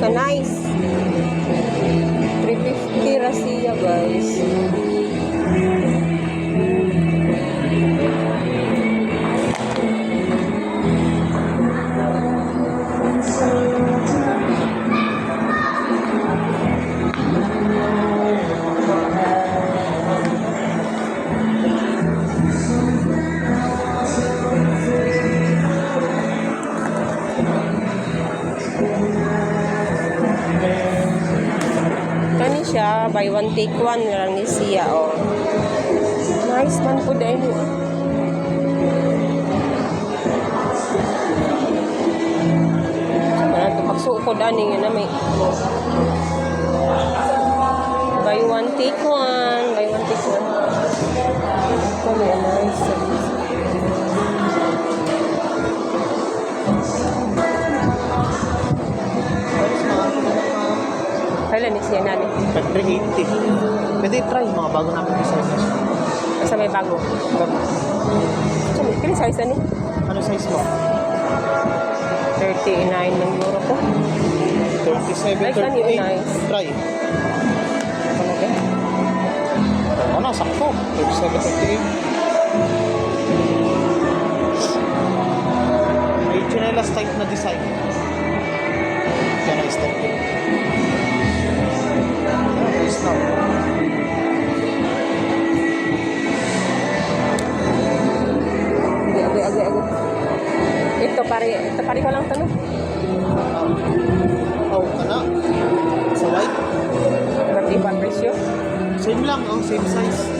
ka nice. 350 ra siya, guys. Kani siya, buy one take one lang ni siya, oh. Nice man po dahil mo. Wala ito, pagsukod ani nga na may buy one take one, buy one take one. Kani, nice. Kailan ni siya nani? 380. Pwede try mga bago namin designs. Basta may bago. Kaya size ni? Ano size mo? 39 ng euro ko. 37, 38. Nice. Try. Ano ba? Ano, sakto. 37, 38. May chinelas type na design. Kaya na style. Nice na. Agay. Ito pareho lang to, no? Oh, kana. Sa white. Ba't iba presyo? Same lang, oh, same size.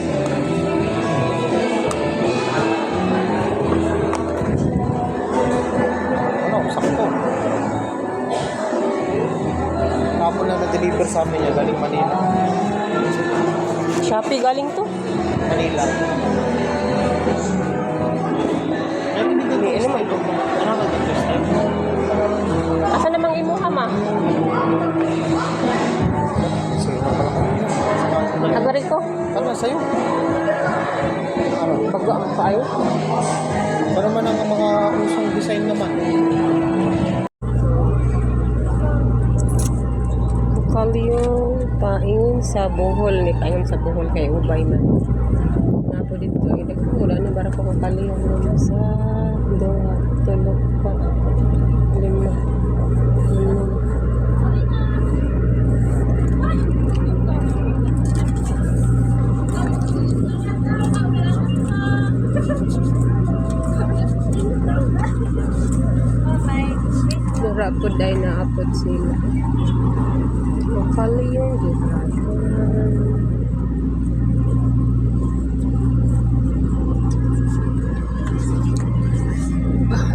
Ano, sakto. Kapon na na-deliver sa amin niya, galing Manila. Shopee galing to? Manila. Meron din dito. Ano man to? Ano ka dito style? Asa namang imuha, ma? Sige na pala. Agari ko? Ano, sa'yo? Ano? Baga ang paayo? Para man ang mga usong design naman. Kalyong paingon sa buhol. May paingon sa buhol kay ubay man. Napo dito. Wala na bara ko kalyong naman sa doha. Tulog pa. 5. Mura po dahil naapot sila. Kalyong gihapon.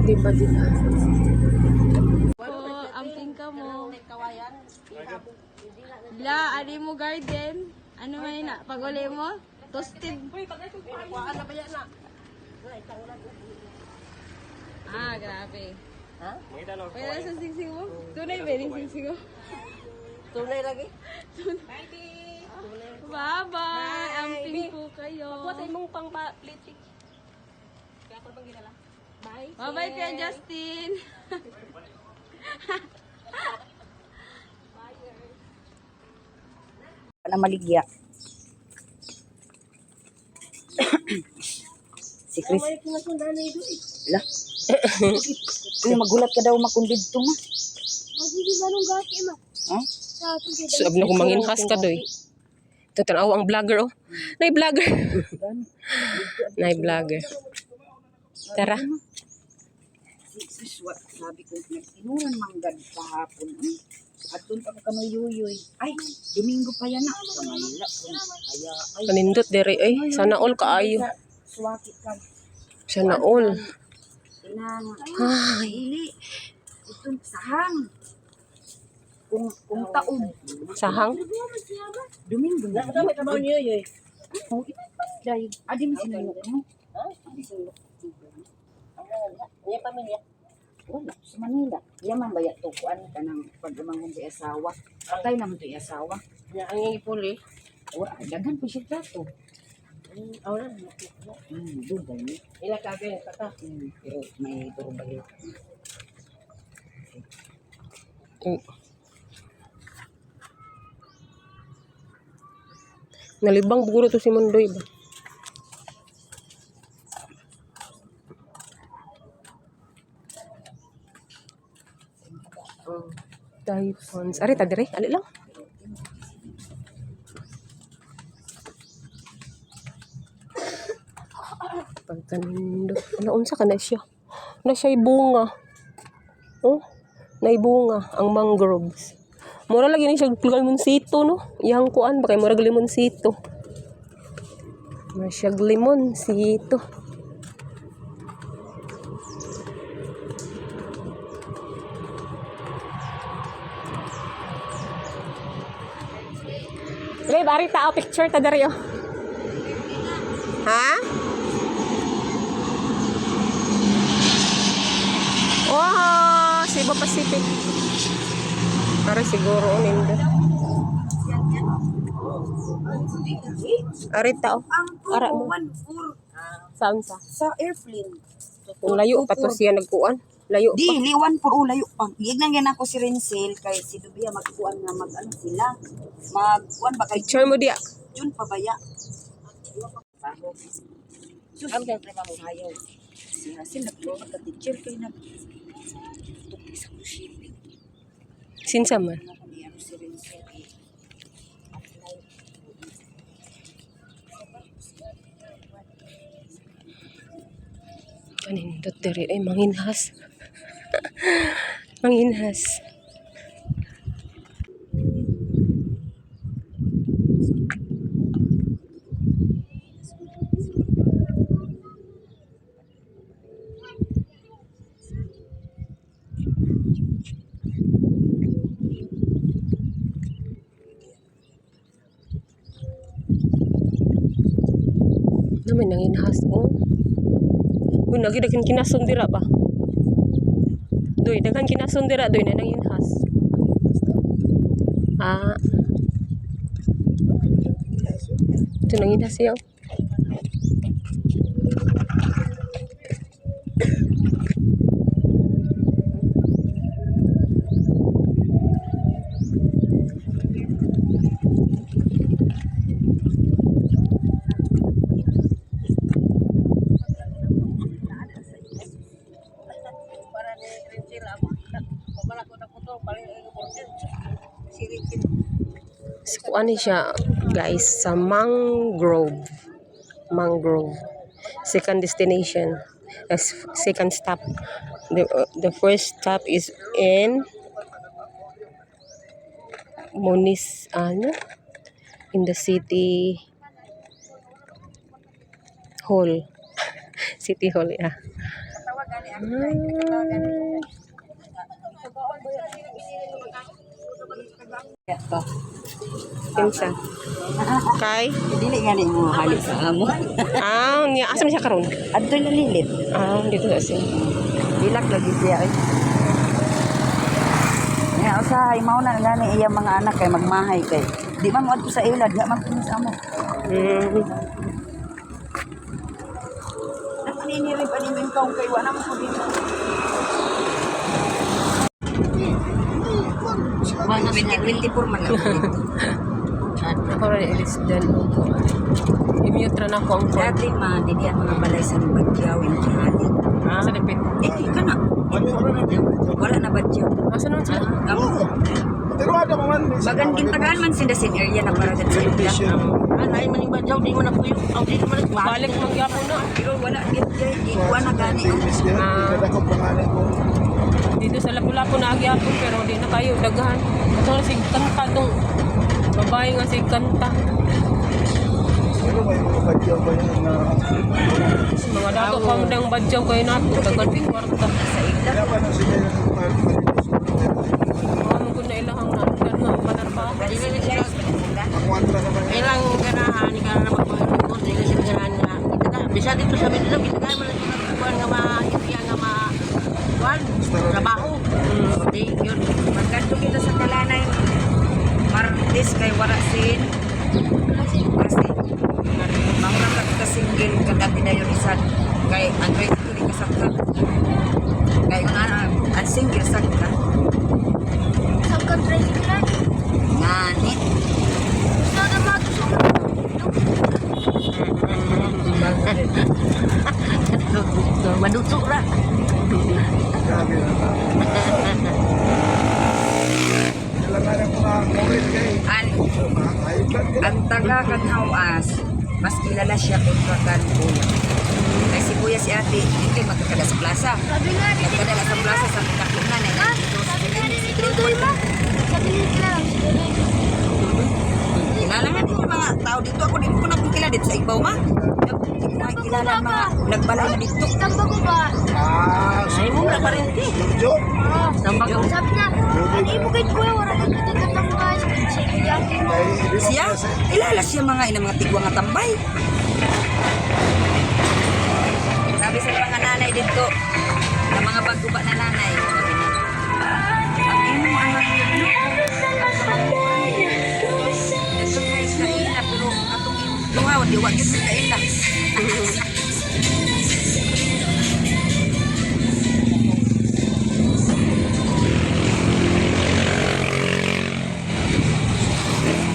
Diba? Amping ka mo. Bla, ari mo garden. Ano man yun na? Pag-uli mo? Toasted. Ah, grabe. Ha? Pwede sa singsing mo? Tunay ba yung singsing mo? Tunay lagi? Bye-bye. Amping po kayo. Buat mong pang plate. Kaya ako bang ginala? Bye. Bye-bye kaya Justin. Na maligya. Si Chris. Lah. Uy, magulat ka daw makundid to, ma. Ha? Sabi na kung manginhas ka doy. Ito tanaw ang vlogger, oh. Nay vlogger. Nay vlogger. Tara. Sabi ko, nagtinuran manggad kahapon. At doon pa ka yuyuy. Ay, Domingo pa yan na. Sa Manila. Kaya, ay. Panindot dere ay. Sana all kaayo. Swakit ka. Sana all. Inang. Ay. Ili. Ito, sahang. Kung taon. Sahang. Domingo na. May trabaho niyo yoy. Oh, dahil. Adi mo sinunok mo. Adi sinunok. Niya pamilya. Wala, sa Manila. Yaman ba yato kuan ka ng pag-umangon sa asawa. Patay naman ito yung asawa. Nya ang ipuli. Wala, daghan po siya trato. Awala. Dugay ni. Ila ka kay kata. Pero may turbayo. Nalibang buguro to si Mundoy ba? Typhoons. Ari, tadire. Ali lang. Pagkanindot. Ano, unsa ka na siya? Na siya'y bunga. Oh, naibunga ang mangroves. Mura lagi ni siya limonsito, no? Yang kuan ba kay mura limonsito. Masyag limonsito. Re, bari tao picture ta dari oh. Ha? Wow, Cebu Pacific. Para siguro nindo. Ari tao. Ara mo. Saan sa? Sa airplane. Kung layo pa to siya nagkuan. Layo Di, pa. liwan po layo pa. Gignan yan ako si Renzel kay si Dubia magkuan nga mag-ano sila. Magkuan ba kay Picture mo diya. Jun pabaya. So, ang dahil mo hayaw. Si Hasil nagluwa ka teacher kay tukis sa shipping. Sinsa man. Ano si Renzel kay Kanindot diri ay manginhas. Manginhas. Naman nanginhas oh. Uy, lagi dagan kinason dira ba? Doy, dagan kinason dira doy na nanginhas. Ah. Ito nanginhas siya. So, ano siya, guys, sa mangrove. Mangrove. Second destination. Second stop. The first stop is in in the city hall. City hall, yeah. Ito. Kinsa? Kay? Dili nga ni mo halik sa amo. Ah, niya asa man siya karon? Adto na lilit. Ah, dito sa siya. Dilak lagi siya ay. Nga usahay mao na gani iya mga anak kay magmahay kay. Di man mo adto sa ilad, nga man kuno sa amo. Napaniniri pa ni min kaong kay wala mo ko dito. Mga 2024 man lang dito. Ako rin ilis dyan. I-mute rin ako ang phone. Dati man, hindi ang mga balay sa bagyawin kahalik. Ah, sa dipit. Ka na. Wala na badyaw. Asa naman sila? Pero ada man Magandang tagaan man sinda sin area na para sa sila. Anay man yung badyaw, di mo na puyo. Ang di naman Balik mangyapon na. Pero wala di kuha na gani. Kada ko pangalan ko. Dito sa Lapu-Lapu na agyapon pero di na kayo daghan. Ito na si kanta tong babae nga si kanta. Pero may mga badyaw ba yun na Mga dato pa mo ng badyaw kayo nato. Daghan di kwarta. kaya pa nang sila yung Ano ko na ilahang na. Ganun, manarpa. ako antra naman yun. Ilang ganahan, ikaw na magpapagod, hindi kasi ganahan nga. Bisa dito sa Mindanao, kita tayo man ang nagkuhan nga ma-ipya nga ma-kuhan, trabaho. Hindi, yun. Magkanto kita sa kalanay. Martes kay wala sin. Kasi mahurang ka single kadati na yun isa kay Android ko di kasakta. Kay ang single sakta ang taga Kanhawas, mas kilala siya kontra kan Kuya. Kaya si Kuya si ate, dito magkakada sa plaza. Nagkadala sa plaza sa kakinan eh. Dito sa kilala nga din yung mga tao dito. Ako din ko na kung kilala dito sa Ibaw ma. Kilala ang mga nagbalay na dito. Tamba ko ba? Ay mo na pa rin ti. Joke. Tamba ko. Sabi niya, ano mo kayo kuya, wala ka dito katamba sa yakin mo. Siya, kilala siya mga ina mga tigwa nga tambay. Sabi sa mga nanay dito, sa mga baguba na nanay, ang imong anak yun, no? Ito nga is kaila, pero atong imong luhaw, di wag yun sa kaila.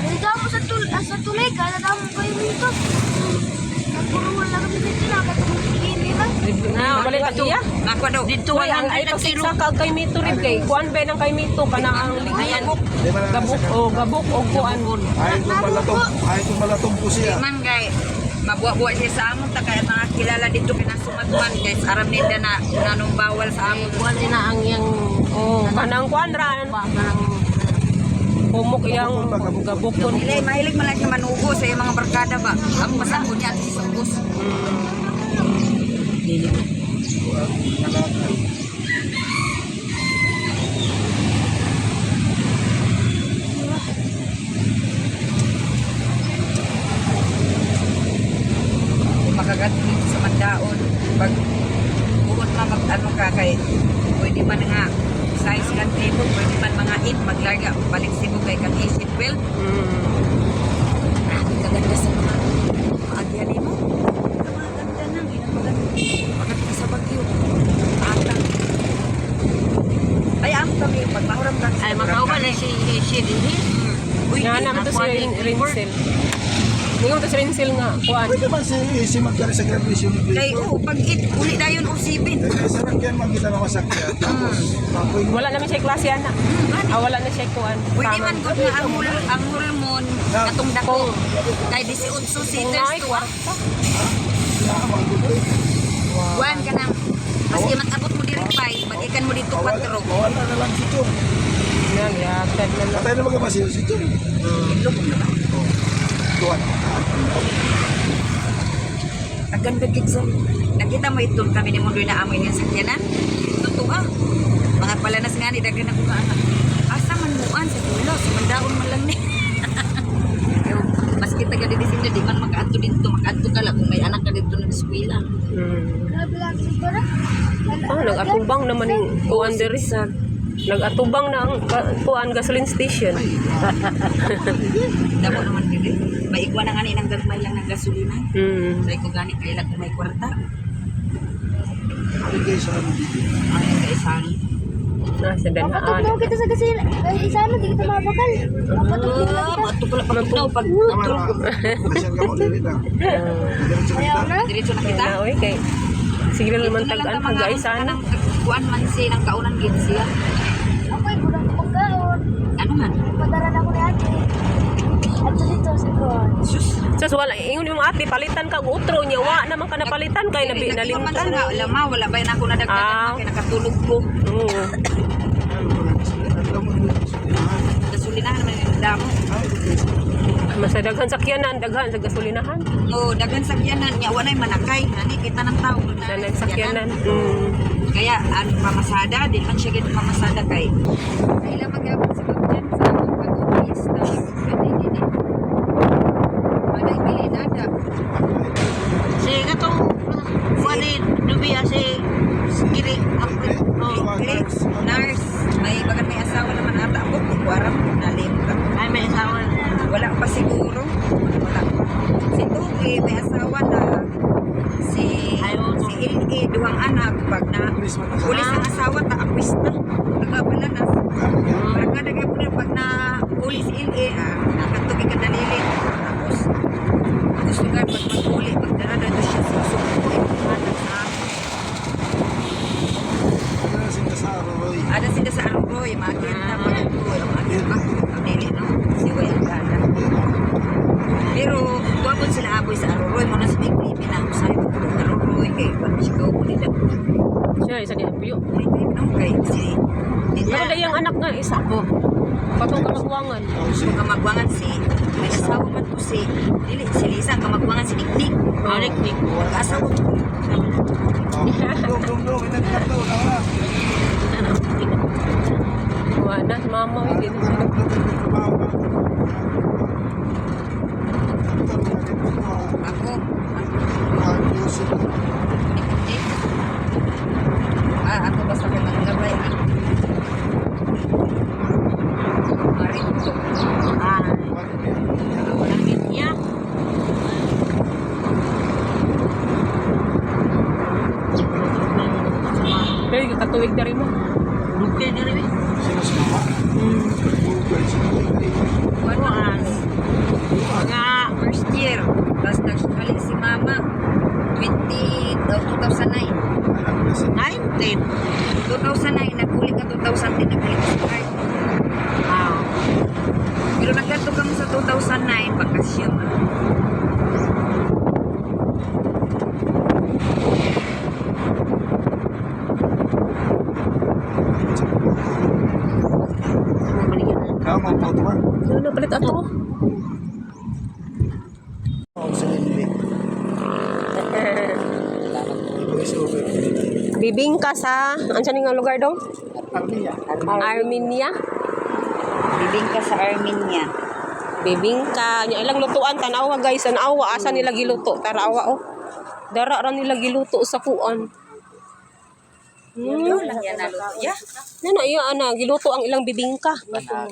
Nagdamo sa tulay ka, nadamo kayo dito. Nagpuruan lang kami dito na, katulong hindi ba? Na, balik pa siya. Ako daw, Dito Ay, ang 100 ay ang kilo. pagsiksa ka kay Mito rin kay. Kuan ba ng kay Mito ka na ang Ayan. gabok o kuan. Ay kung malatong po siya. man kay mabuwa-buwa siya sa amon ta kaya mga kilala dito kinasumatuan guys aram nila na nanong bawal sa amon Buwan din na ang yang Oh, kanang kuan ra. parang Pumok yang gabokon. nila mahilig man lang siya manugo sa iyang mga barkada ba ang pasang ko niya at sa bus makagat dito sa Mandaon pag bukod na mag ano ka kay pwede man nga size kan table pwede man mga hit maglaga balik sibo kay kan isip well kaganda sa mga agyan mo maganda nang maganda ka sa Bagyo ata ay amo kami pag mahuram ka ay makauban na si dinhi. Nga naman to si Rinsel. Ngayon to si Rinsel nga kuan. Pwede man si magkari sa graduation dito. kay pag it uli dayon usibin Sarap yan magkita ng masakyan. Tapos, apoy Wala naman siya klase ana. Wala na siya kuan. pwede man gud nga ang hormone atong dako kay 18 seaters Ay, to kwarta. Juan ka na. Maski mag-abot mo diri 5, mag-ikan mo dito 4. Mawala na lang si Chong. Yan, yagtad na lang. Patay na magkabasiyo si Chong. Tuwan. Ang ganda kitsa. Nakita mo ito kami ni Mundoy na amoy niya sakyanan. Totoo mga palanas nga ni dagan ako ka anak. Asa man muan sa dulo, sa mandaon man lang ni. Maski taga di sini di man makaadto dito, makaadto ka lang kung may anak ka dito ng eskwela. Grabe lang siguro. Nag-atubang naman yung kuan diri. Nag-atubang na ang kuan gasoline station. Damo naman dili. Maigwa na nga ni nang gagmay lang ng gasolina. Say ko gani kay lag may kwarta. Okay, sa ano dito. Ay kaisan. Nasa Kapatid danaan. mo kita sa gasil. Ay, isa mo, di kita mabakal. Kapatid mo kita. Bato pala pagtulaw pag Tama na. Masyal ka mo, dili na. Diretso Ayaw kita. na. diretso na kita. Na oy kay sige naman Ito na lang tag-an ka mga guys sana. kuan man si ng kaunan gid siya. Ako ay kulang ko magkaon. Ano man? Padaran ako ni ate. At dito sa kuwan. Sus. Sa wala ingon yung ate palitan kag utro nya wa naman ka napalitan kay nalimtan. Wala ma wala ba na ako nadagdagan kay nakatulog ko. Oo. Gasolinahan naman yung damo. Masadaghan sakyanan, daghan sa gasolinahan. O daghan sakyanan nya wala manakay. Nani kita ng tao Dalang sakyanan. Kaya ano pamasada, di man siya gid pamasada kay. Kailan magyapon sa pagyan sa akong pag-uulista. Pwede gini. Maday bilinada. Si katong wali dubiya si Giri. Nurse. May bagat may asawa naman ata ako. Kuwaram, nalimta. Ay may asawa. Wala pa siguro. Wala. Si Tugi, may asawa na. Si Ilgi, duwang anak. Pag na pulis ang asawa, taakwis na. Nagabalanas. Pag nagabalanas, pag na pulis Ilgi, nakatugi ka dalili. Tapos nga, pag magpuli, pag darada siya susukuin. Ada sila sa Aroy, makita pag ito, makita pa, dili no, siway ang gana. Wala yung anak nga isa. Ako. Patong kamagwangan. Kung kamagwangan si, may asawa man po si, dili, si Lisa, kamagwangan si Niknik. Nik. Mag-asawa po. Wala, mama, hindi na sila. Ako, Niknik. Ako basta ko manggabay. Marin. Arminia. Pero katuwig na rin mo. Luke na rin. Sino si mama? Kuan. Mga first year. Tapos nagsukali si Mama. 2009. 19. 2009, naguli ka 2010, naguli ka sa card. Wow. Pero nagkanto ka mo sa 2009, bakasyon. Kama po ito man. Ano na palit ato? Sa hindi. Bibingka sa, ano siya nga lugar daw? Armenia. Armenia. Bibingka sa Armenia. Bibingka. Nya ilang lutuan, tanawa guys. Tanawa, asa nila giluto. Tarawa oh. Dara ra nila giluto sa kuan. Yun lang yan naluto. Yeah. Ano iya ana, giluto ang ilang bibingka. Nagkaon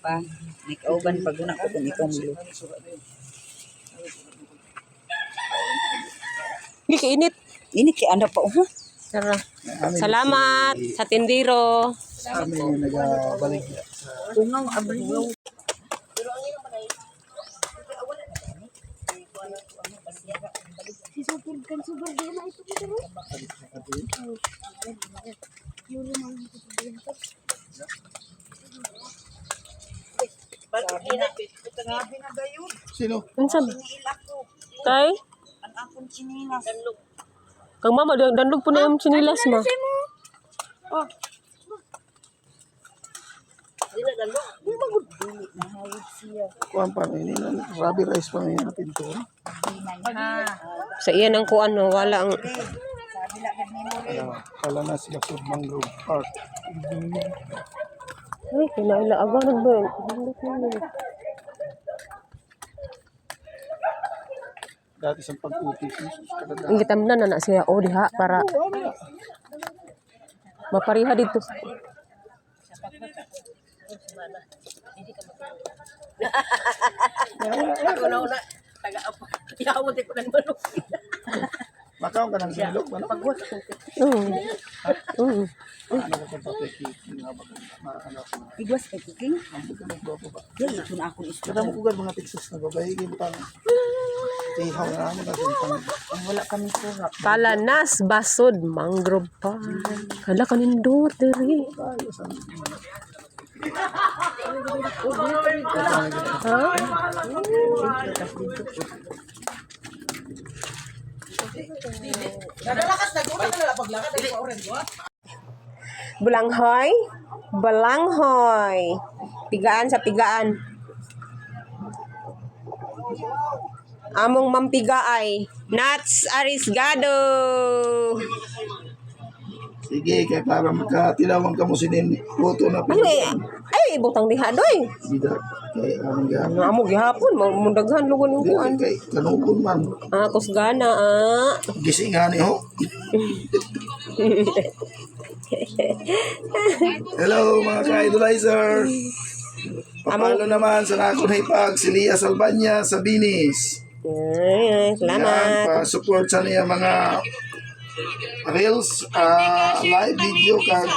pa. Nagkauban pag una ko kung ikaw maluto. Hindi kainit. Ini kaya ano pa, Tara. Salamat sa tindiro. Kami yung nagabalik sa Tungaw, abalaw. sino? Unsa? Kay? Ang akong chinilas. Kang mama danlog po na yung chinilas ma. Kuhan pa na ini. Rabi rice pa na natin ito. Sa iyan ang kuan no, wala ang Kala na sila sa Mangrove Park. ay kinaila aga nagben. Dati sa pag-uti. Ang gitamnan na siya o diha para mapariha dito. Ako na una. Taga-apa. Iawat ko ng manok. Makaw ka ng silog. Ano? Ano ka pa peki? Igwas kay cooking. Ang buka ba? Yan, ito na akong isda. Kada mo kugan mga Texas na babae. Kaya butang. Ihaw na naman natin. Ang wala kami surap. Palanas basod mangrove pa. Kala kanindot diri. Ha? Bulanghoy? Balanghoy. Pigaan sa pigaan. Among mampigaay. Nuts Arisgado. Sige, kaya para magkatilawang ka mo sinin. Puto na po. Ay, butang diha doy. Bida. Kaya anong gano'n. Ano amo gihapon, mundaghan lugon yung kuan. Kay kanukon man. Kusgana ah. Gising nga ni ho. Hello mga ka-idolizer. Papalo naman sa nakon hipag si Lia Salbanya sa Binis. Ay, salamat. Pa-support sa niya mga reels, live video kag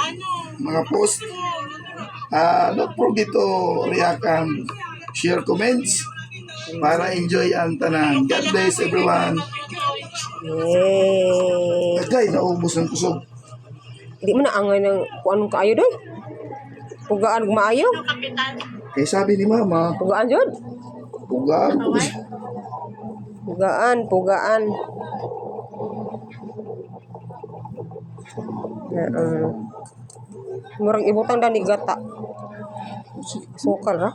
mga post. Don't forget to react and share comments para enjoy ang tanan. God bless everyone. Yay. Agay, naubos ng kusog. Di mo na angay ng kuan kaayo doy. Pugaan maayo. Kaya sabi ni Mama, Pugaan jud. pugaan. Pugaan. Murag ibutang dani gata. Sukal ha.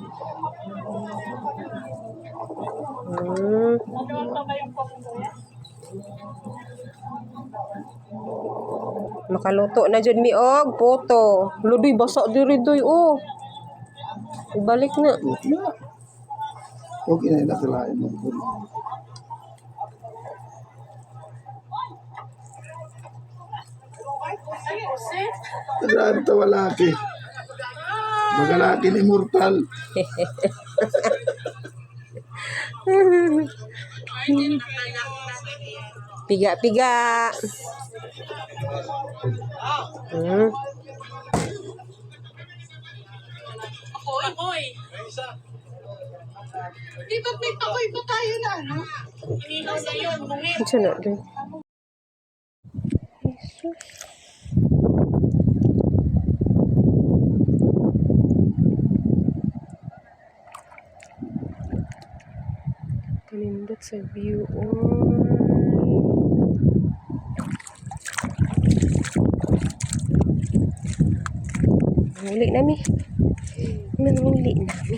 Makaluto na jud mi og puto. Ludoy basa diri doy oh. Ibalik na. Okay na. Okay na nakalain mo. Grabe tawa laki. Magalaki ni Immortal. Piga-piga. Di ba may pakoy pa tayo na ano? Inihaw na yun, bungit. Ito na din. Kanindot sa view Huli nami. Manghuli nami.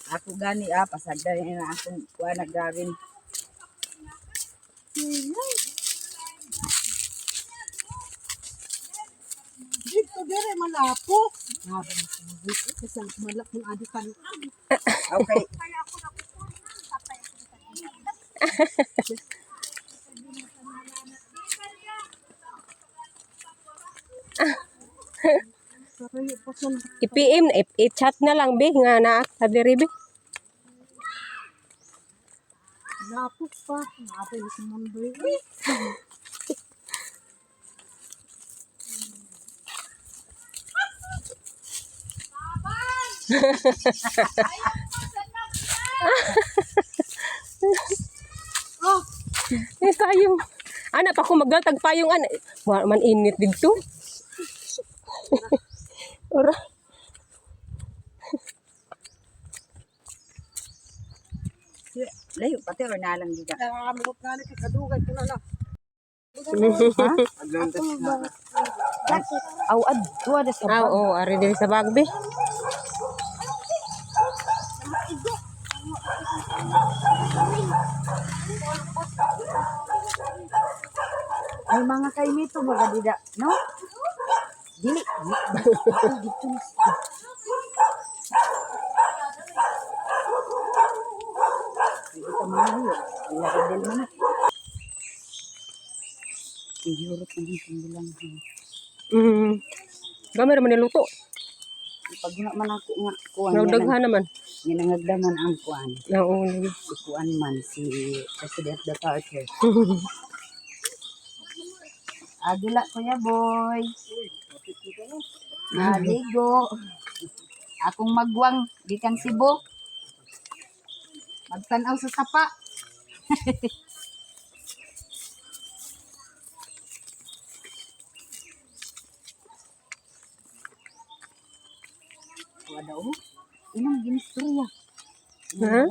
Ako gani pasagda na akong kuha na gawin. Dito dire malapo. Kasi malaking adikan. Okay. I-PM, i-chat na lang be nga na diri be. Lapo pa. Natin sa mundo. Payong. Ana pa ko maglatag payong ana. Wa man init didto. Ora. Layo pati or nalang diga. Nangamot nga ni kadugay ko na lang. Aw adwa da sa Ah, oo, ari diri sa bagbe. ay mga kaimito mga dida, no? Dili. Dito na. Dito man yun. Lagadel man na. Iyurot na yung kumbilang. Gamay man niluto. Pag man ako nga kuwan. Nagdaghan naman. Ginangagdaman ang kuwan. Oo. Si kuwan man, si President Duterte. Agila kuya boy. Maligo. Akong magwang gikan Cebu. Magtanaw sa sapa. Wala oh. Inang ginistorya. Ha?